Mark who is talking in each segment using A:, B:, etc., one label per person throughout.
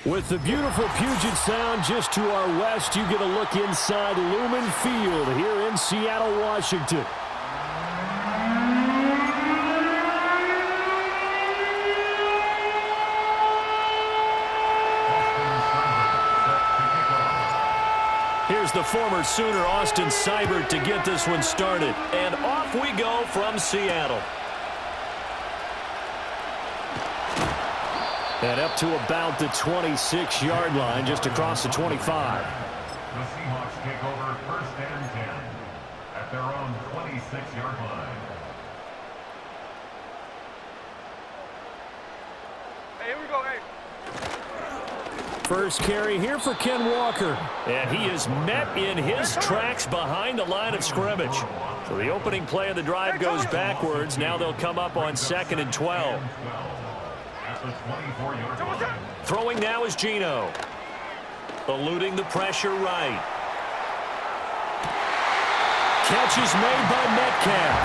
A: With the beautiful Puget Sound just to our west, you get a look inside Lumen Field here in Seattle, Washington. Here's the former Sooner Austin Seibert to get this one started. And off we go from Seattle. And up to about the 26-yard line, just across the 25.
B: The Seahawks take over 1st and 10 at their own 26-yard line.
C: Hey, here we go, hey.
A: First carry here for Ken Walker. And he is met in his tracks behind the line of scrimmage. So the opening play of the drive goes backwards. Now they'll come up on 2nd and 12. Throwing now is Geno. Eluding the pressure right. Catch is made by Metcalf.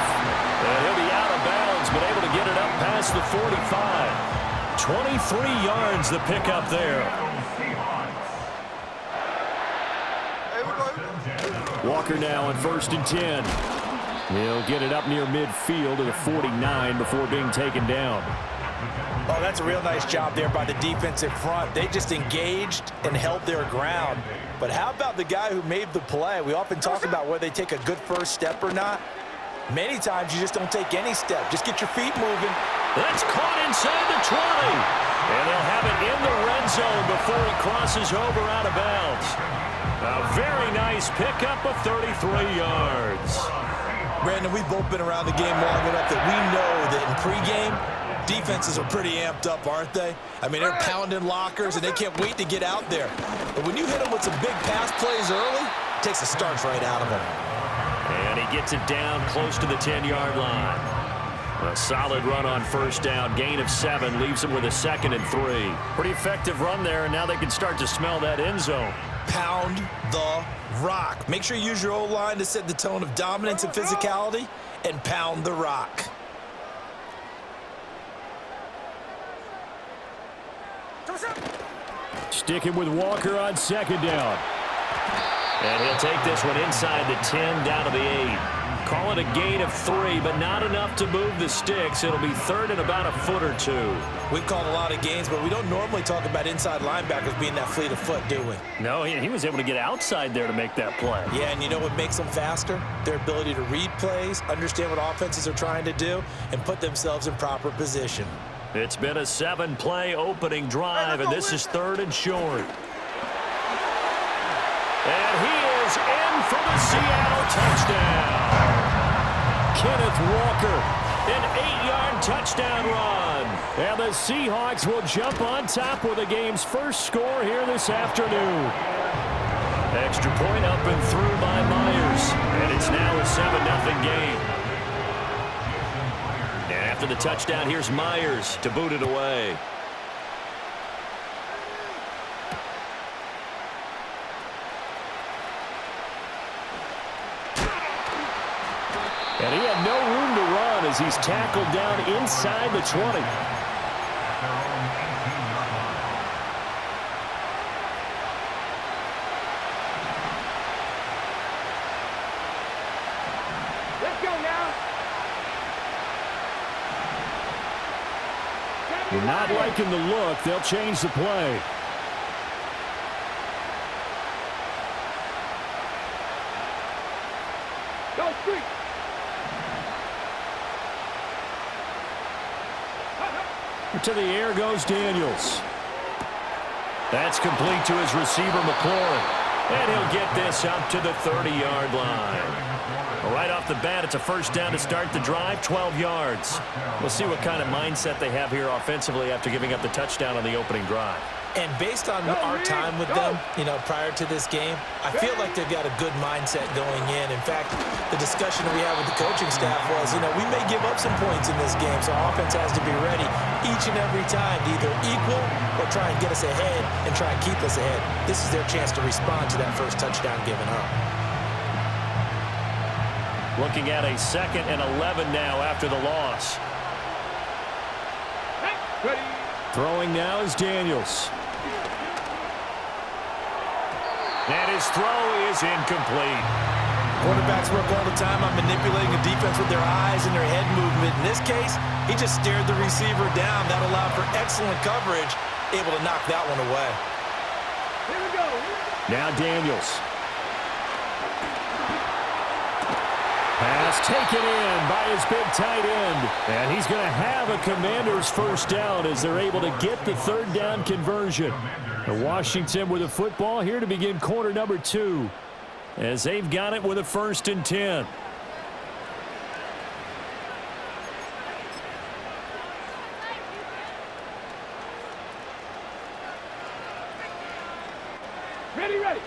A: And he'll be out of bounds, but able to get it up past the 45. 23 yards the pickup there. Walker now on 1st and 10. He'll get it up near midfield to the 49 before being taken down.
D: Oh, that's a real nice job there by the defensive front. They just engaged and held their ground. But how about the guy who made the play? We often talk about whether they take a good first step or not. Many times you just don't take any step. Just get your feet moving.
A: That's caught inside the 20. And they'll have it in the red zone before he crosses over out of bounds. A very nice pickup of 33 yards.
D: Brandon, we've both been around the game long enough that we know that in pregame, defenses are pretty amped up, aren't they? I mean, they're pounding lockers, and they can't wait to get out there. But when you hit them with some big pass plays early, it takes the starch right out of them.
A: And he gets it down close to the 10-yard line. A solid run on 1st down. Gain of 7 leaves him with a 2nd and 3. Pretty effective run there, and now they can start to smell that end zone.
D: Pound the rock. Make sure you use your O-line to set the tone of dominance and physicality, and pound the rock.
A: Sticking with Walker on 2nd down. And he'll take this one inside the 10 down to the 8. Call it a gain of 3, but not enough to move the sticks. It'll be 3rd and about a foot or 2.
D: We've called a lot of gains, but we don't normally talk about inside linebackers being that fleet of foot, do we?
A: No, he was able to get outside there to make that play.
D: Yeah, and you know what makes them faster? Their ability to read plays, understand what offenses are trying to do, and put themselves in proper position.
A: It's been a 7-play opening drive, and this is 3rd and short. And he is in for the Seattle touchdown. Kenneth Walker, an 8-yard touchdown run. And the Seahawks will jump on top with the game's first score here this afternoon. Extra point up and through by Myers. And it's now a 7-0 game. And after the touchdown, here's Myers to boot it away. And he had no room to run as he's tackled down inside the 20.
C: Let's go now.
A: They're not liking the look. They'll change the play.
C: Go street.
A: To the air goes Daniels. That's complete to his receiver, McLaurin. And he'll get this up to the 30-yard line. Right off the bat, it's a 1st down to start the drive, 12 yards. We'll see what kind of mindset they have here offensively after giving up the touchdown on the opening drive.
D: And based on our time with them, prior to this game, I feel like they've got a good mindset going in. In fact, the discussion we had with the coaching staff was, we may give up some points in this game, so our offense has to be ready each and every time to either equal or try and get us ahead and try and keep us ahead. This is their chance to respond to that first touchdown given up.
A: Looking at a 2nd and 11 now after the loss.
C: Ready.
A: Throwing now is Daniels. And his throw is incomplete.
D: Quarterbacks work all the time on manipulating a defense with their eyes and their head movement. In this case, he just stared the receiver down. That allowed for excellent coverage, able to knock that one away.
C: Here we go.
A: Now Daniels. Pass taken in by his big tight end. And he's going to have a Commanders first down as they're able to get the third down conversion. Washington with the football here to begin quarter number 2 as they've got it with a 1st and 10.
C: Ready. Ready.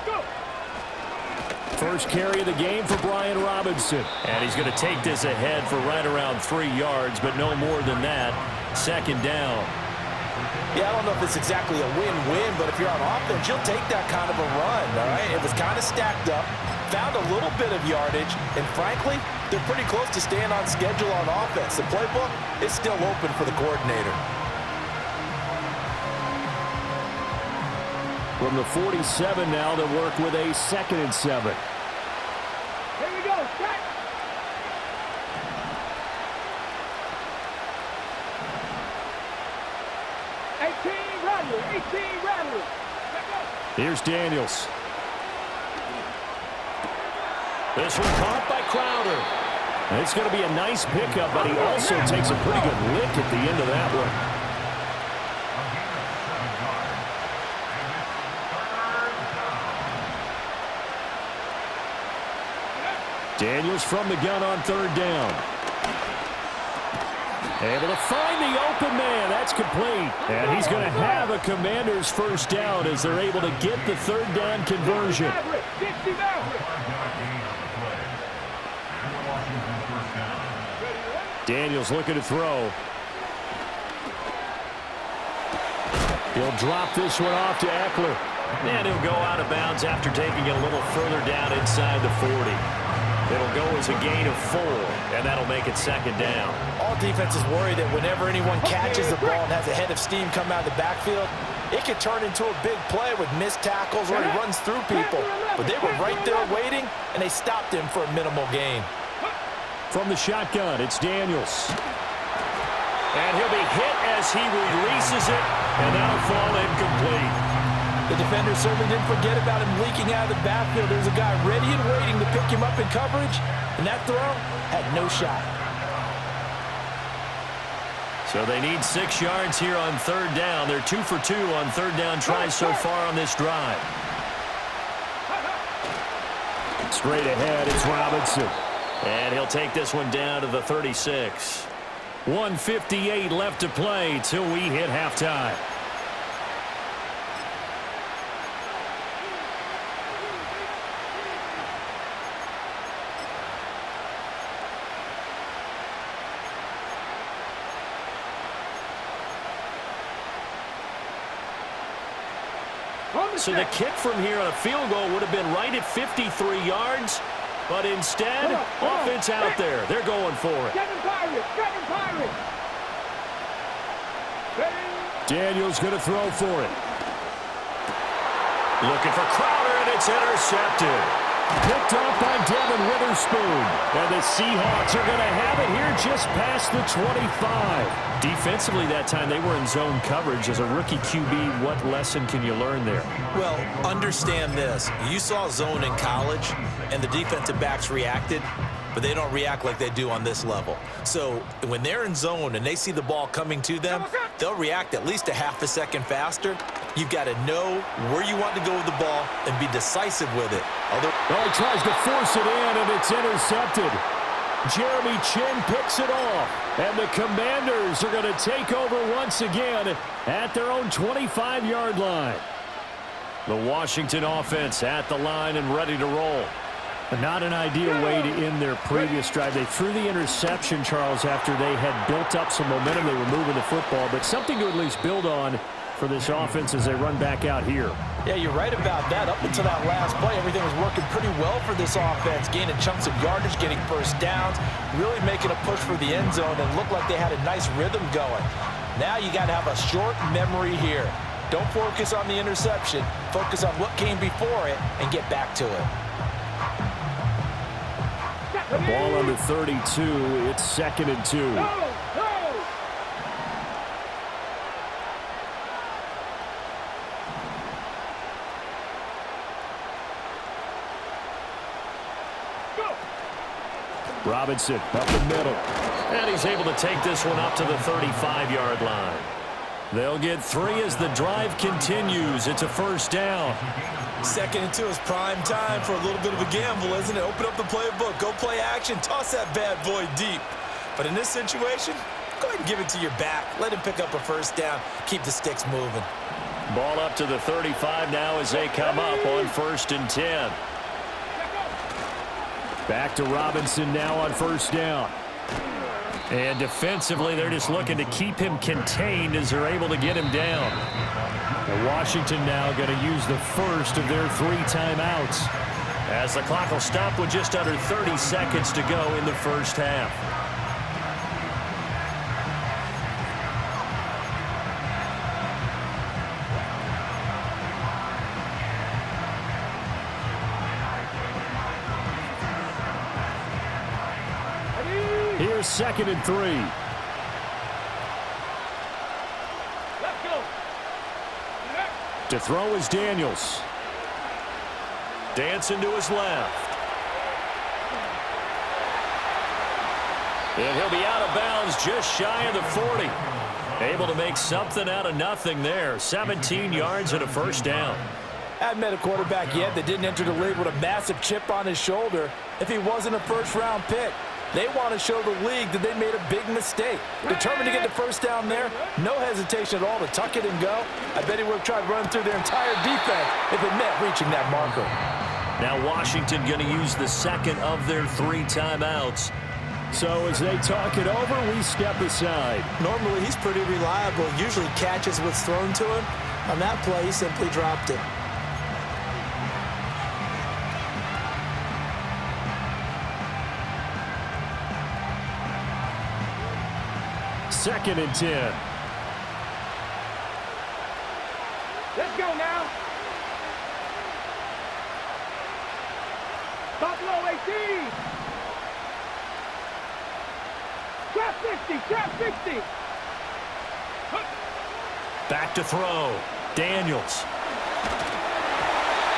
C: Go.
A: First carry of the game for Brian Robinson. And he's going to take this ahead for right around 3 yards, but no more than that. 2nd down.
D: Yeah, I don't know if it's exactly a win-win, but if you're on offense, you'll take that kind of a run, all right? It was kind of stacked up, found a little bit of yardage, and frankly, they're pretty close to staying on schedule on offense. The playbook is still open for the coordinator.
A: From the 47 now, they'll work with a 2nd and 7.
C: Here we go. Set. Rattler.
A: Here's Daniels. This one caught by Crowder. It's going to be a nice pickup, but he also takes a pretty good lick at the end of that one. Daniels from the gun on 3rd down. Able to find the open man. That's complete. And he's going to have a Commanders first down as they're able to get the 3rd down conversion. Daniels looking to throw. He'll drop this one off to Eckler. And he'll go out of bounds after taking it a little further down inside the 40. It'll go as a gain of 4, and that'll make it 2nd down.
D: All defenses worry that whenever anyone catches the ball and has a head of steam come out of the backfield, it could turn into a big play with missed tackles or he runs through people. But they were right there waiting, and they stopped him for a minimal gain.
A: From the shotgun, it's Daniels. And he'll be hit as he releases it, and that'll fall incomplete.
D: The defender certainly didn't forget about him leaking out of the backfield. There's a guy ready and waiting to pick him up in coverage, and that throw had no shot.
A: So they need 6 yards here on 3rd down. They're 2 for 2 on 3rd down tries so far on this drive. Straight ahead, it's Robinson. And he'll take this one down to the 36. 1:58 left to play till we hit halftime. So the kick from here on a field goal would have been right at 53 yards, but instead, offense out there. They're going for it. Daniels going to throw for it. Looking for Crowder, and it's intercepted. Picked off by Devin Witherspoon. And the Seahawks are going to have it here just past the 25. Defensively that time, they were in zone coverage. As a rookie QB, what lesson can you learn there?
D: Well, understand this. You saw zone in college, and the defensive backs reacted, but they don't react like they do on this level. So when they're in zone and they see the ball coming to them, they'll react at least a half a second faster. You've got to know where you want to go with the ball and be decisive with it.
A: He tries to force it in, and it's intercepted. Jeremy Chin picks it off, and the Commanders are going to take over once again at their own 25-yard line. The Washington offense at the line and ready to roll. But not an ideal way to end their previous drive. They threw the interception, Charles, after they had built up some momentum. They were moving the football, but something to at least build on for this offense as they run back out here.
D: Yeah, you're right about that. Up until that last play, everything was working pretty well for this offense, gaining chunks of yardage, getting first downs, really making a push for the end zone, and looked like they had a nice rhythm going. Now you got to have a short memory here. Don't focus on the interception. Focus on what came before it and get back to it.
A: The ball under 32. It's 2nd and 2.
C: Go! Go!
A: Robinson up the middle. And he's able to take this one up to the 35-yard line. They'll get 3 as the drive continues. It's a first down.
D: 2nd and 2 is prime time for a little bit of a gamble, isn't it? Open up the playbook, go play action, toss that bad boy deep. But in this situation, go ahead and give it to your back. Let him pick up a first down. Keep the sticks moving.
A: Ball up to the 35 now as they come up on 1st and 10. Back to Robinson now on 1st down. And defensively, they're just looking to keep him contained as they're able to get him down. And Washington now going to use the first of their 3 timeouts, as the clock will stop with just under 30 seconds to go in the first half. Here's 2nd and 3.
C: Let's go!
A: To throw is Daniels. Dancing to his left. And he'll be out of bounds just shy of the 40. Able to make something out of nothing there. 17 yards and a first down.
D: I haven't met a quarterback yet that didn't enter the league with a massive chip on his shoulder if he wasn't a first-round pick. They want to show the league that they made a big mistake. Determined to get the first down there, no hesitation at all to tuck it and go. I bet he would have tried running through their entire defense if it meant reaching that marker.
A: Now Washington going to use the 2nd of their 3 timeouts. So as they talk it over, we step aside.
D: Normally he's pretty reliable, usually catches what's thrown to him. On that play, he simply dropped it.
A: Second and 10.
C: Let's go now! Top low 18! Trap 60! Trap 60!
A: Back to throw. Daniels.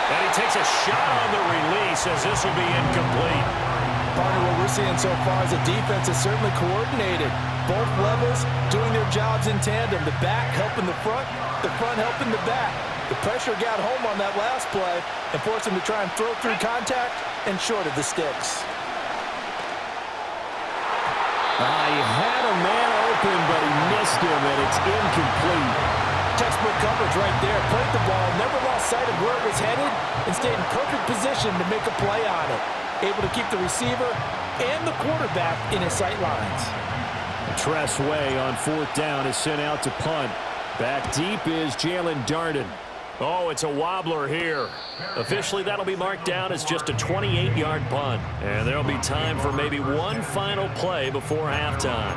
A: And he takes a shot on the release as this will be incomplete.
D: Partner, what we're seeing so far is the defense is certainly coordinated. Both levels doing their jobs in tandem. The back helping the front helping the back. The pressure got home on that last play and forced him to try and throw through contact and short of the sticks.
A: He had a man open, but he missed him, and it's incomplete.
D: Textbook coverage right there. Played the ball, never lost sight of where it was headed, and stayed in perfect position to make a play on it. Able to keep the receiver and the quarterback in his sight lines.
A: Tress Way on 4th down is sent out to punt. Back deep is Jalen Darden. Oh, it's a wobbler here. Officially, that'll be marked down as just a 28-yard punt. And there'll be time for maybe one final play before halftime.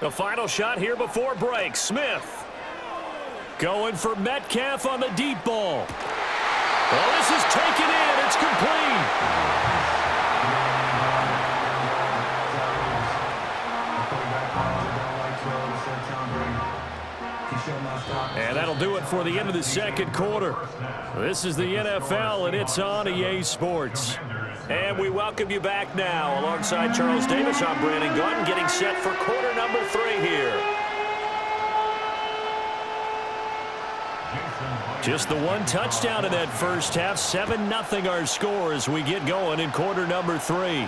A: The final shot here before break. Smith going for Metcalf on the deep ball. Well, this is taken in. It's complete. And that'll do it for the end of the second quarter. This is the NFL, and it's on EA Sports. And we welcome you back now. Alongside Charles Davis, I'm Brandon Gunn, getting set for quarter number 3 here. Just the one touchdown in that first half. 7-0 our score as we get going in quarter number 3.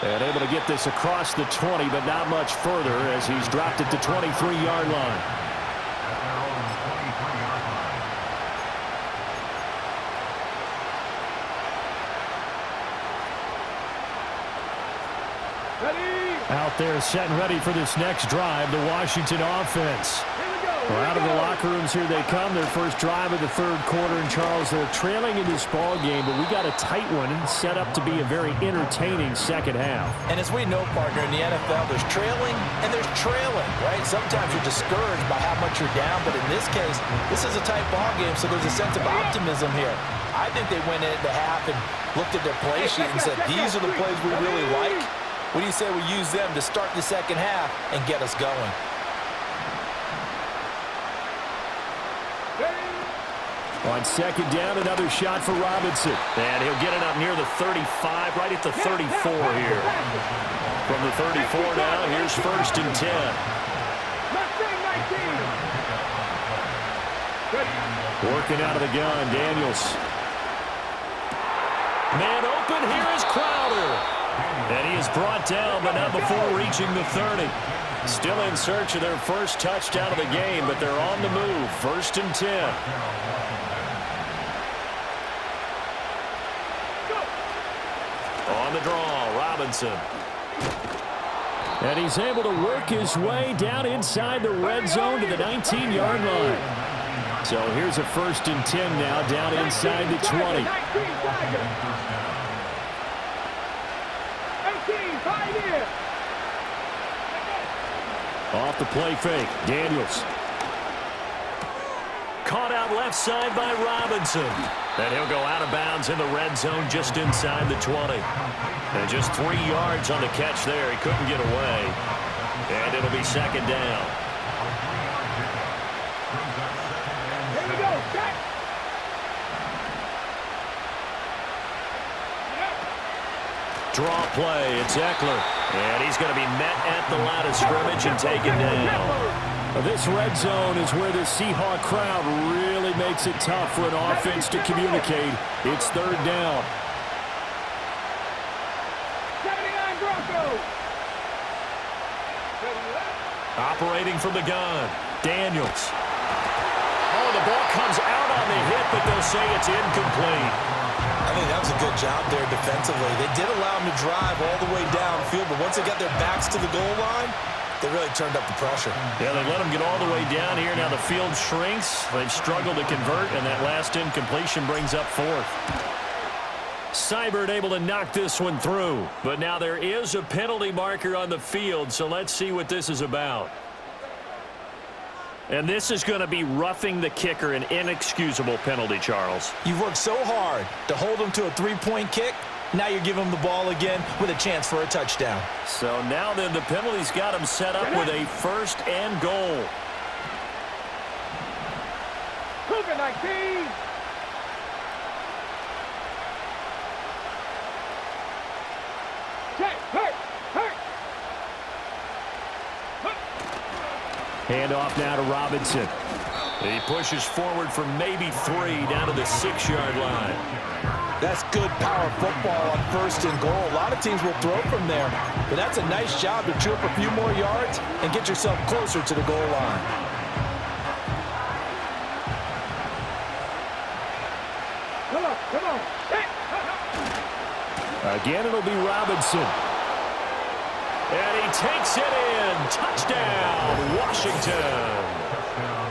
A: And able to get this across the 20, but not much further as he's dropped it to 23-yard line. Out there set and ready for this next drive, the Washington offense. Well, out of the locker rooms here they come, their first drive of the third quarter. And Charles, they're trailing in this ball game, but we got a tight one set up to be a very entertaining second half.
D: And as we know, partner, in the NFL, there's trailing and there's trailing, right? Sometimes you're discouraged by how much you're down, but in this case, this is a tight ball game, so there's a sense of optimism here. I think they went into half and looked at their play sheet and said, these are the plays we really like. What do you say we use them to start the second half and get us going?
A: On second down, another shot for Robinson. And he'll get it up near the 35, right at the 34 here. From the 34 now, here's first and 10. Working out of the gun, Daniels. Man open, here is Crowder. And he is brought down, but not before reaching the 30. Still in search of their first touchdown of the game, but they're on the move. First and 10. On the draw, Robinson. And he's able to work his way down inside the red zone to the 19-yard line. So here's a first and 10 now, down inside the 20. Off the play fake, Daniels. Caught out left side by Robinson. And he'll go out of bounds in the red zone just inside the 20. And just 3 yards on the catch there. He couldn't get away. And it'll be second down.
C: Here we go, set.
A: Draw play, it's Eckler. And he's going to be met at the line of scrimmage and taken down. This red zone is where the Seahawk crowd really makes it tough for an offense to communicate. It's third down.
C: 79 Broncos.
A: Operating from the gun, Daniels. Oh, the ball comes out on the hit, but they'll say it's incomplete.
D: I think that was a good job there defensively. They did allow them to drive all the way downfield, but once they got their backs to the goal line, they really turned up the pressure.
A: Yeah, they let them get all the way down here. Now the field shrinks. They've struggled to convert, and that last incompletion brings up fourth. Seibert able to knock this one through. But now there is a penalty marker on the field, so let's see what this is about. And this is going to be roughing the kicker, an inexcusable penalty, Charles.
D: You've worked so hard to hold them to a three-point kick. Now you're giving them the ball again with a chance for a touchdown.
A: So now then the penalty's got him set up with a first and goal.
C: Cougar 19. Hurt.
A: Handoff now to Robinson. He pushes forward for maybe 3 down to the 6-yard line.
D: That's good power football on first and goal. A lot of teams will throw from there, but that's a nice job to chew up a few more yards and get yourself closer to the goal line.
C: Come on.
A: Again, it'll be Robinson. And he takes it in. Touchdown, Washington.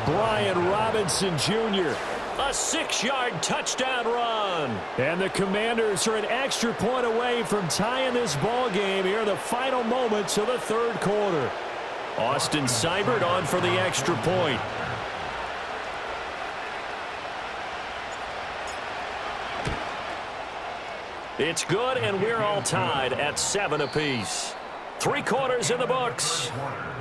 A: Brian Robinson Jr., a 6-yard touchdown run. And the Commanders are an extra point away from tying this ball game here in the final moments of the third quarter. Austin Seibert on for the extra point. It's good, and we're all tied at 7 apiece. 3 quarters in the books.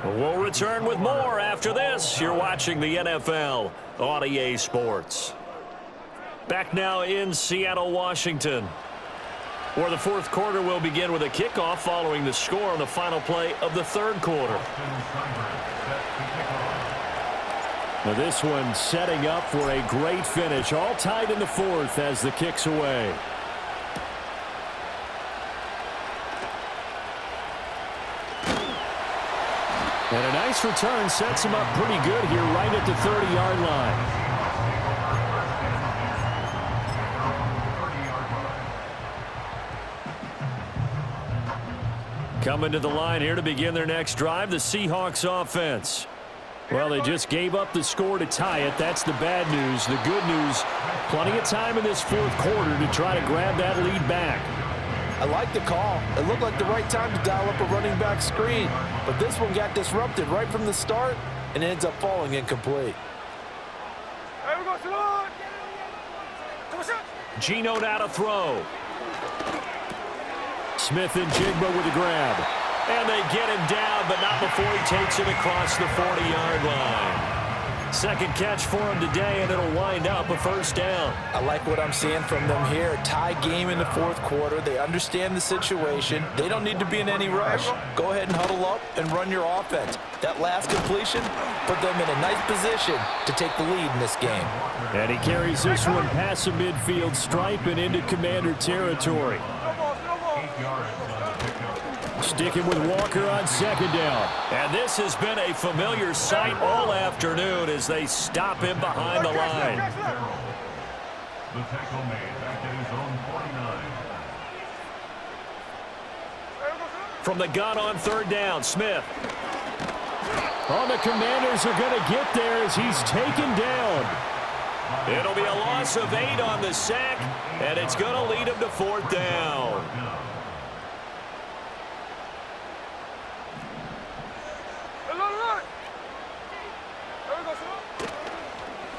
A: We'll return with more after this. You're watching the NFL on EA Sports. Back now in Seattle, Washington. Or the fourth quarter will begin with a kickoff following the score on the final play of the third quarter. Now this one setting up for a great finish. All tied in the fourth as the kick's away. And a nice return sets him up pretty good here right at the 30-yard line. Coming to the line here to begin their next drive, the Seahawks offense. Well, they just gave up the score to tie it. That's the bad news. The good news, plenty of time in this fourth quarter to try to grab that lead back.
D: I like the call. It looked like the right time to dial up a running back screen. But this one got disrupted right from the start and ends up falling incomplete.
A: Geno now to throw. Smith and Jigba with the grab. And they get him down, but not before he takes it across the 40-yard line. Second catch for him today, and it'll wind up a first down.
D: I like what I'm seeing from them here. Tie game in the fourth quarter. They understand the situation. They don't need to be in any rush. Go ahead and huddle up and run your offense. That last completion put them in a nice position to take the lead in this game.
A: And he carries this one past the midfield stripe and into Commander territory. Sticking with Walker on second down. And this has been a familiar sight all afternoon as they stop him behind the line.
B: The tackle made back at his own 49.
A: From the gun on third down, Smith. Oh, the Commanders are going to get there as he's taken down. It'll be a loss of 8 on the sack, and it's going to lead him to fourth down.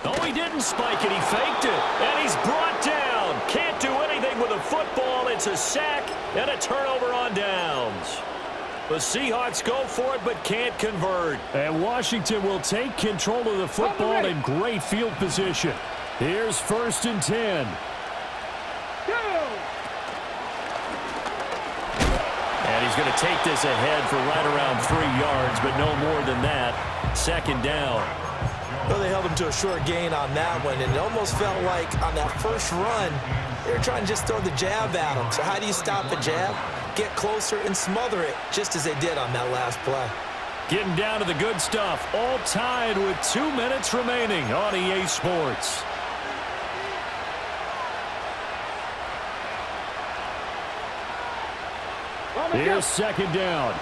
A: Oh, he didn't spike it. He faked it. And he's brought down. Can't do anything with a football. It's a sack and a turnover on downs. The Seahawks go for it but can't convert. And Washington will take control of the football in great field position. Here's 1st and 10. And he's going to take this ahead for right around 3 yards, but no more than that. Second down.
D: Well, they held him to a short gain on that one, and it almost felt like on that first run, they were trying to just throw the jab at him. So how do you stop a jab? Get closer and smother it, just as they did on that last play.
A: Getting down to the good stuff, all tied with 2 minutes remaining on EA Sports. Here's second down.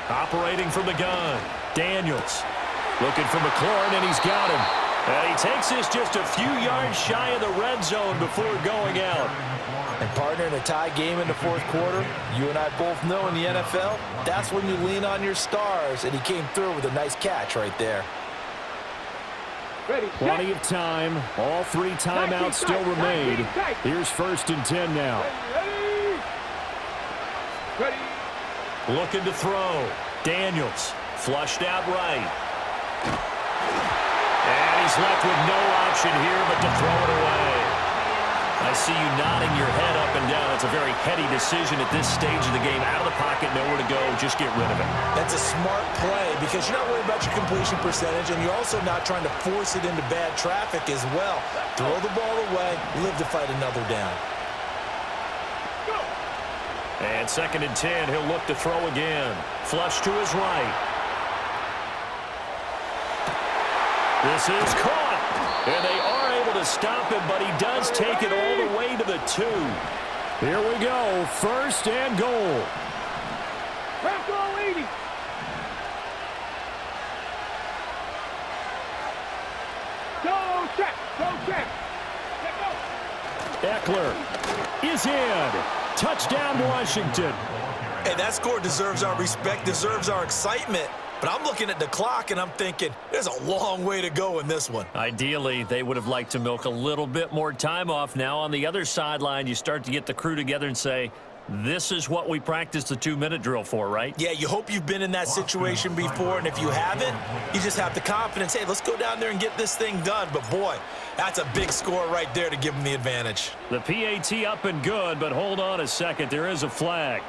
A: Operating from the gun, Daniels. Looking for McLaurin, and he's got him. And he takes this just a few yards shy of the red zone before going out.
D: And partner, in a tie game in the fourth quarter, you and I both know in the NFL, that's when you lean on your stars, and he came through with a nice catch right there.
A: Plenty of time. All 3 timeouts still remain. Here's 1st and 10 now. Looking to throw. Daniels flushed out right. And he's left with no option here but to throw it away. I see you nodding your head up and down. It's a very heady decision at this stage of the game. Out of the pocket, nowhere to go. Just get rid of it.
D: That's a smart play because you're not worried about your completion percentage, and you're also not trying to force it into bad traffic as well. Throw the ball away, live to fight another down.
A: And 2nd and 10, he'll look to throw again. Flush to his right. This is caught. And they are able to stop him, but he does take it all the way to the 2. Here we go, 1st and goal.
C: Go check.
A: Eckler is in. Touchdown, Washington.
D: Hey, that score deserves our respect, deserves our excitement. But I'm looking at the clock, and I'm thinking, there's a long way to go in this one.
A: Ideally, they would have liked to milk a little bit more time off. Now, on the other sideline, you start to get the crew together and say, This is what we practiced the 2-minute drill for, right?
D: Yeah, you hope you've been in that situation before, and if you haven't, you just have the confidence, hey, let's go down there and get this thing done. But, boy, that's a big score right there to give them the advantage.
A: The PAT up and good, but hold on a second. There is a flag.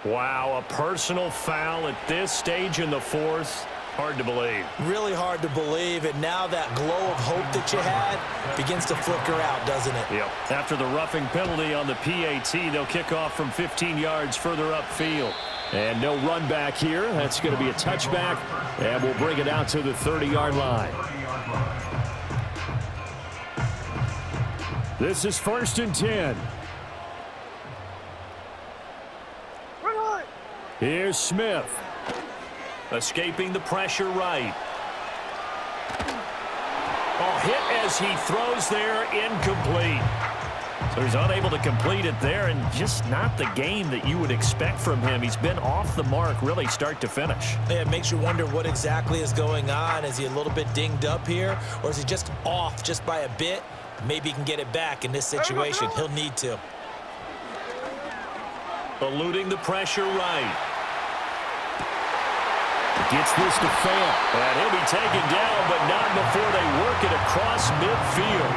A: Wow, a personal foul at this stage in the fourth. Hard to believe.
D: Really hard to believe, and now that glow of hope that you had begins to flicker out, doesn't it?
A: Yep. After the roughing penalty on the PAT, they'll kick off from 15 yards further upfield. And no run back here. That's going to be a touchback, and we'll bring it out to the 30-yard line. This is 1st and 10. Here's Smith. Escaping the pressure right. Oh, hit as he throws there, incomplete. So he's unable to complete it there, and just not the game that you would expect from him. He's been off the mark really start to finish.
D: Yeah, it makes you wonder what exactly is going on. Is he a little bit dinged up here, or is he just off just by a bit? Maybe he can get it back in this situation. He'll need to.
A: Eluding the pressure right. Gets this to fail. And he'll be taken down, but not before they work it across midfield.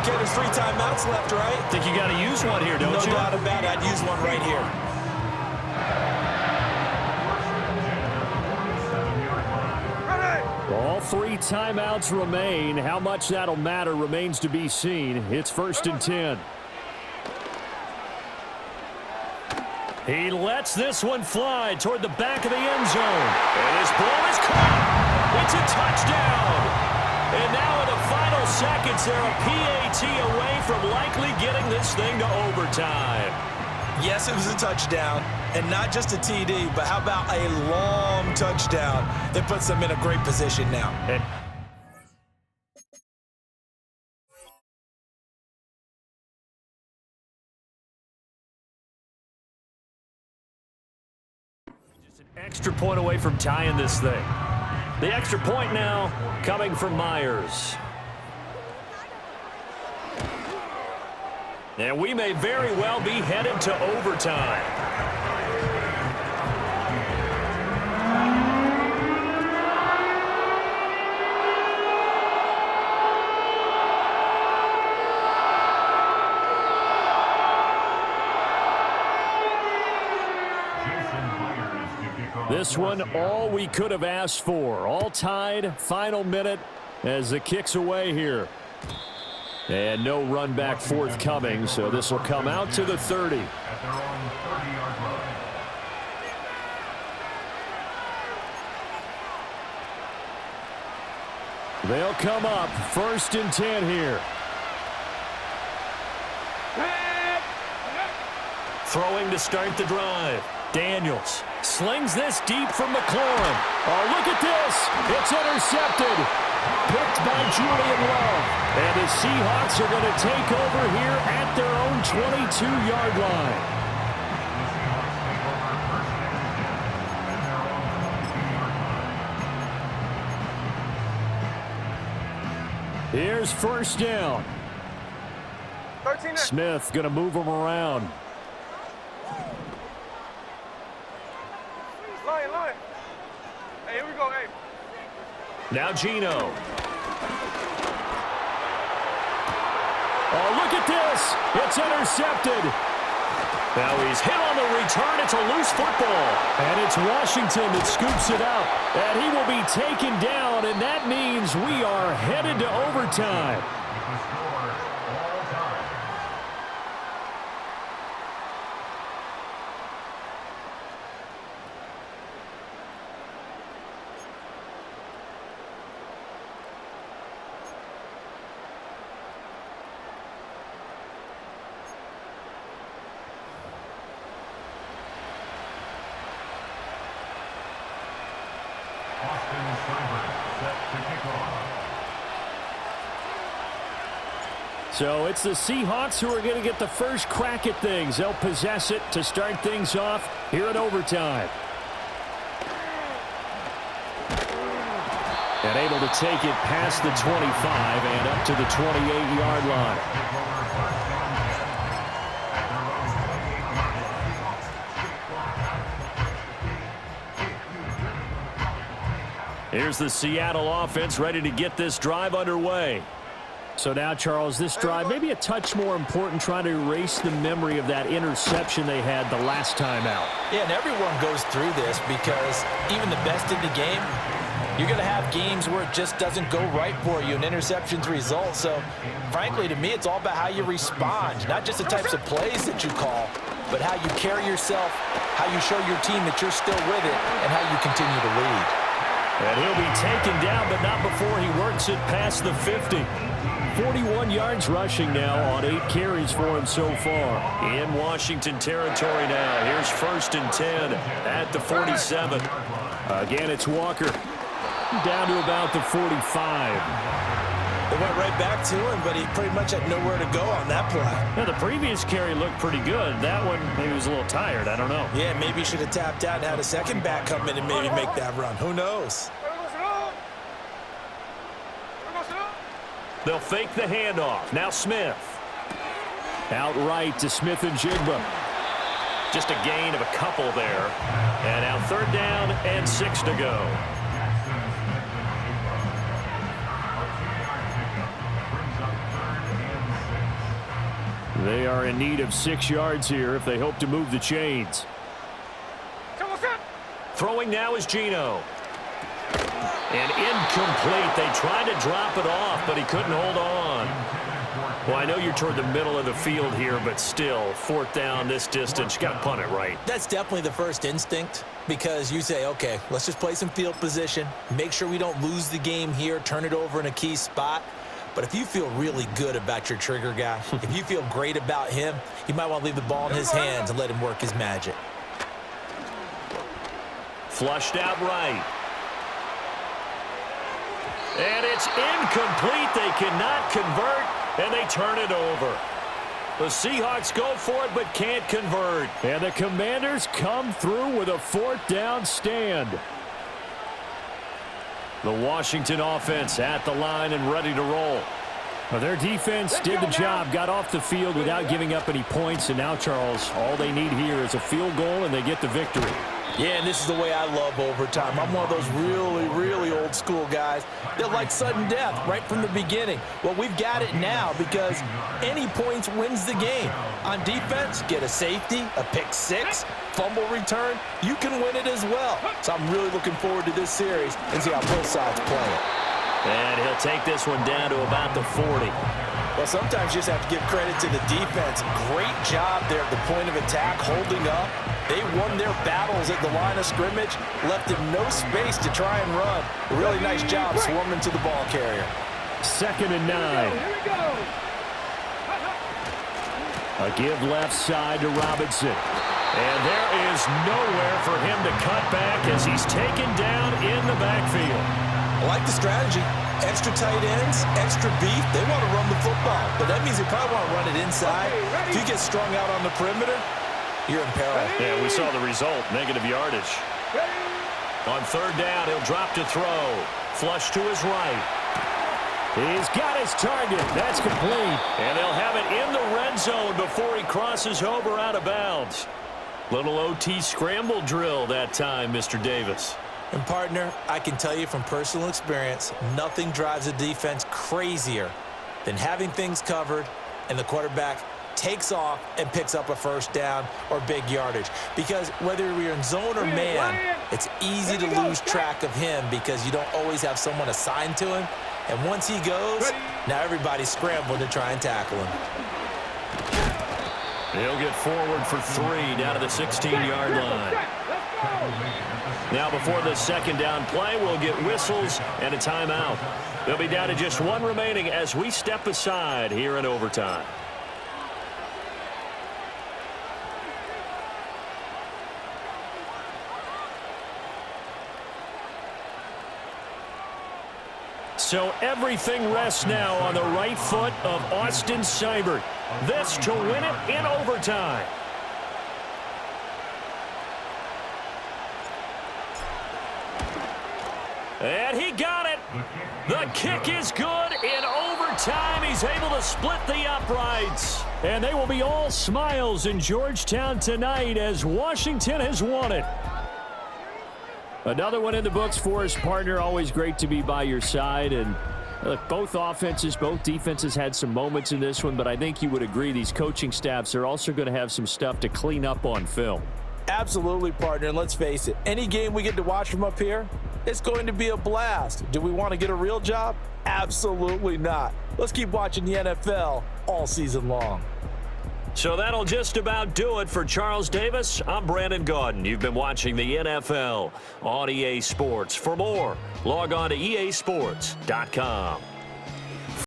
D: Okay, there's 3 timeouts left, right?
A: Think you got to use one here, don't you?
D: No doubt about it. I'd use one right here.
A: All 3 timeouts remain. How much that'll matter remains to be seen. It's 1st and 10. He lets this one fly toward the back of the end zone. And his ball is caught. It's a touchdown. And now in the final seconds, they're a PAT away from likely getting this thing to overtime.
D: Yes, it was a touchdown. And not just a TD, but how about a long touchdown that puts them in a great position now.
A: Extra point away from tying this thing. The extra point now coming from Myers. And we may very well be headed to overtime. This one, all we could have asked for. All tied, final minute as the kick's away here. And no run back forthcoming, so this will come out to the 30.
B: At their own 30-yard line.
A: They'll come up 1st and 10 here. Throwing to start the drive. Daniels slings this deep from McLaurin. Oh, look at this. It's intercepted. Picked by Julian Love. And the Seahawks are going to take over here at their own 22-yard line. Here's 1st down. Smith going to move him around.
C: Hey, here we go, hey.
A: Now Gino. Oh, look at this. It's intercepted. Now he's hit on the return. It's a loose football. And it's Washington that scoops it up. And he will be taken down, and that means we are headed to overtime. So it's the Seahawks who are going to get the first crack at things. They'll possess it to start things off here in overtime. And able to take it past the 25 and up to the 28-yard line. Here's the Seattle offense ready to get this drive underway. So now, Charles, this drive maybe a touch more important, trying to erase the memory of that interception they had the last time out.
D: Yeah, and everyone goes through this because even the best in the game, you're going to have games where it just doesn't go right for you, and interceptions result. So, frankly, to me, it's all about how you respond, not just the types of plays that you call, but how you carry yourself, how you show your team that you're still with it, and how you continue to lead.
A: And he'll be taken down, but not before he works it past the 50. 41 yards rushing now on 8 carries for him so far. In Washington territory now. Here's 1st and 10 at the 47. Again, it's Walker. Down to about the 45.
D: They went right back to him, but he pretty much had nowhere to go on that play.
A: Now, the previous carry looked pretty good. That one, maybe was a little tired. I don't know.
D: Yeah, maybe he should have tapped out and had a second back come in and maybe make that run. Who knows?
A: They'll fake the handoff. Now Smith. Outright to Smith and Jigba. Just a gain of a couple there. And now 3rd down and 6 to go. They are in need of 6 yards here if they hope to move the chains. Throwing now is Geno. And incomplete. They tried to drop it off, but he couldn't hold on. Well, I know you're toward the middle of the field here, but still, 4th down this distance. You got to punt it right.
D: That's definitely the first instinct because you say, okay, let's just play some field position, make sure we don't lose the game here, turn it over in a key spot. But if you feel really good about your trigger guy, if you feel great about him, you might want to leave the ball in his hands and let him work his magic.
A: Flushed out right. And it's incomplete. They cannot convert, and they turn it over. The Seahawks go for it, but can't convert. And the Commanders come through with a 4th down stand. The Washington offense at the line and ready to roll. Well, their defense did the job, got off the field without giving up any points, and now, Charles, all they need here is a field goal, and they get the victory.
D: Yeah, and this is the way I love overtime. I'm one of those really, really old school guys that like sudden death right from the beginning. Well, we've got it now because any points wins the game. On defense, get a safety, a pick 6, fumble return, you can win it as well. So I'm really looking forward to this series and see how both sides play it.
A: And he'll take this one down to about the 40.
D: Well, sometimes you just have to give credit to the defense. Great job there at the point of attack, holding up. They won their battles at the line of scrimmage, left him no space to try and run. A really nice job swarming to the ball carrier.
A: 2nd and 9.
C: Here we go.
A: A give left side to Robinson. And there is nowhere for him to cut back as he's taken down in the backfield.
D: I like the strategy. Extra tight ends, extra beef. They want to run the football, but that means they probably want to run it inside. If you get strung out on the perimeter, you're in peril.
A: Yeah, we saw the result, negative yardage. On 3rd down, he'll drop to throw. Flush to his right. He's got his target. That's complete. And they'll have it in the red zone before he crosses over out of bounds. Little OT scramble drill that time, Mr. Davis.
D: And, partner, I can tell you from personal experience, nothing drives a defense crazier than having things covered and the quarterback takes off and picks up a 1st down or big yardage. Because whether you're in zone or man, it's easy to lose track of him because you don't always have someone assigned to him. And once he goes, now everybody's scrambling to try and tackle him.
A: He'll get forward for 3 down to the 16-yard line. Now before the 2nd down play, we'll get whistles and a timeout. They'll be down to just 1 remaining as we step aside here in overtime. So everything rests now on the right foot of Austin Seibert. This to win it in overtime. And he got it. The kick is good. In overtime, he's able to split the uprights. And they will be all smiles in Georgetown tonight as Washington has won it. Another one in the books for us, partner. Always great to be by your side. And look, both offenses, both defenses had some moments in this one, but I think you would agree these coaching staffs are also going to have some stuff to clean up on film.
D: Absolutely, partner. And let's face it, any game we get to watch from up here, it's going to be a blast. Do we want to get a real job? Absolutely not. Let's keep watching the NFL all season long.
A: So that'll just about do it for Charles Davis. I'm Brandon Gaudin. You've been watching the NFL on EA Sports. For more, log on to easports.com.